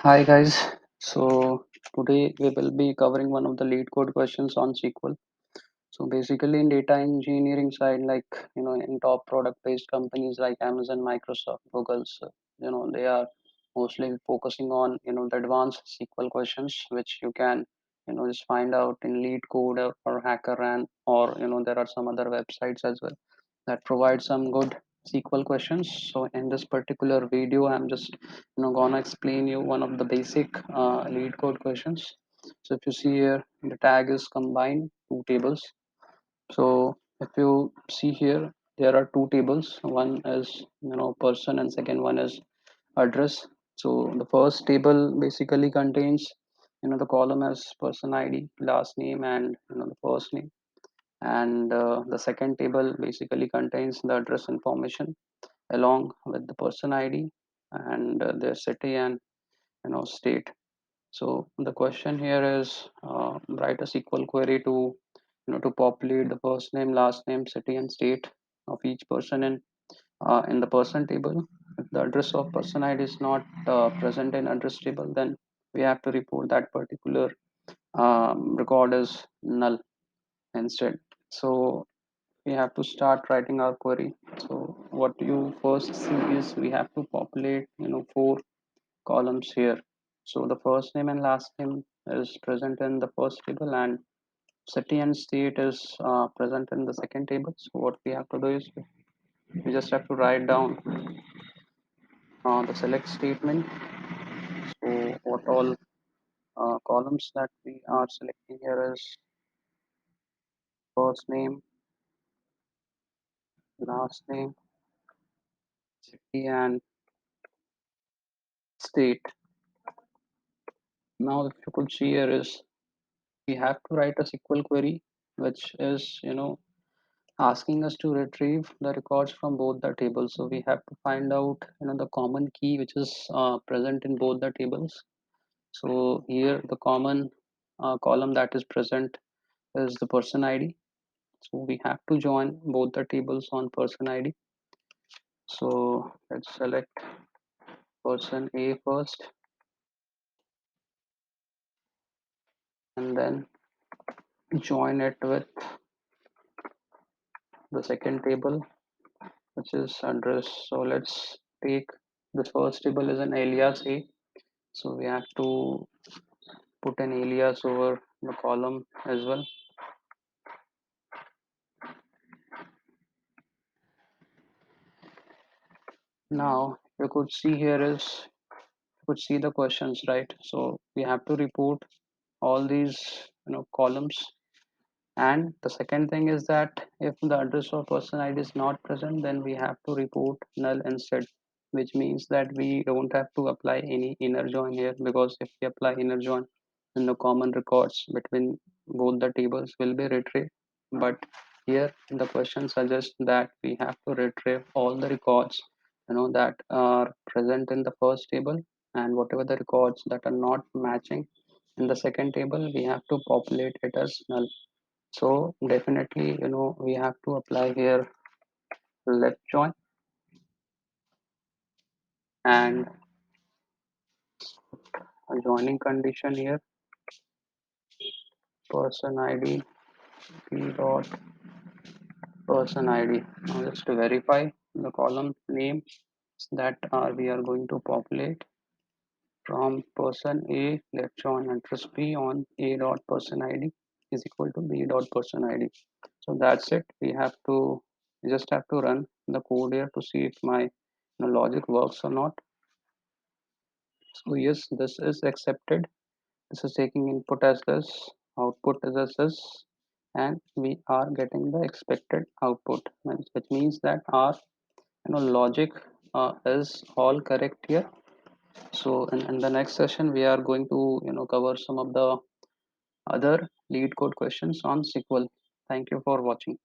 Hi guys. So today we will be covering one of the lead code questions on SQL. So basically in data engineering side, like in top product based companies like Amazon, Microsoft, Google's, they are mostly focusing on the advanced SQL questions, which you can just find out in lead code or HackerRank, or there are some other websites as well that provide some good SQL questions. So in this particular video, I'm just gonna explain you one of the basic lead code questions. So if you see here, the tag is combine two tables. So if you see here, there are two tables. One is person, and second one is address. So the first table basically contains the column as person ID, last name, and the first name, and the second table basically contains the address information along with the person ID and their city and state. So the question here is write a SQL query to to populate the first name, last name, city, and state of each person in the person table. If the address of person ID is not present in address table, then we have to report that particular record as null instead. So we have to start writing our query. So what you first see is we have to populate four columns here. So the first name and last name is present in the first table, and city and state is present in the second table. So what we have to do is we just have to write down the select statement. So what all columns that we are selecting here is first name, last name, city, and state. Now if you could see here is we have to write a SQL query, which is asking us to retrieve the records from both the tables. So we have to find out the common key which is present in both the tables. So here the common column that is present is the person ID. So we have to join both the tables on person ID. So let's select person A first, and then join it with the second table, which is address. So let's take the first table is an alias A. So we have to put an alias over the column as well. Now you could see here is you could see the questions, right? So we have to report all these columns. And the second thing is that if the address of person ID is not present, then we have to report null instead, which means that we don't have to apply any inner join here, because if we apply inner join, then the common records between both the tables will be retrieved. But here the question suggests that we have to retrieve all the records that are present in the first table, and whatever the records that are not matching in the second table, we have to populate it as null. So definitely, we have to apply here left join and a joining condition here, person ID p dot person ID. Now just to verify the column name that we are going to populate from person A, left join address B on A dot person ID is equal to B dot person ID. So that's it. We just have to run the code here to see if my logic works or not. So yes, this is accepted. This is taking input as this, output is as this, and we are getting the expected output, which means that our logic is all correct here. So in the next session, we are going to cover some of the other lead code questions on SQL. Thank you for watching.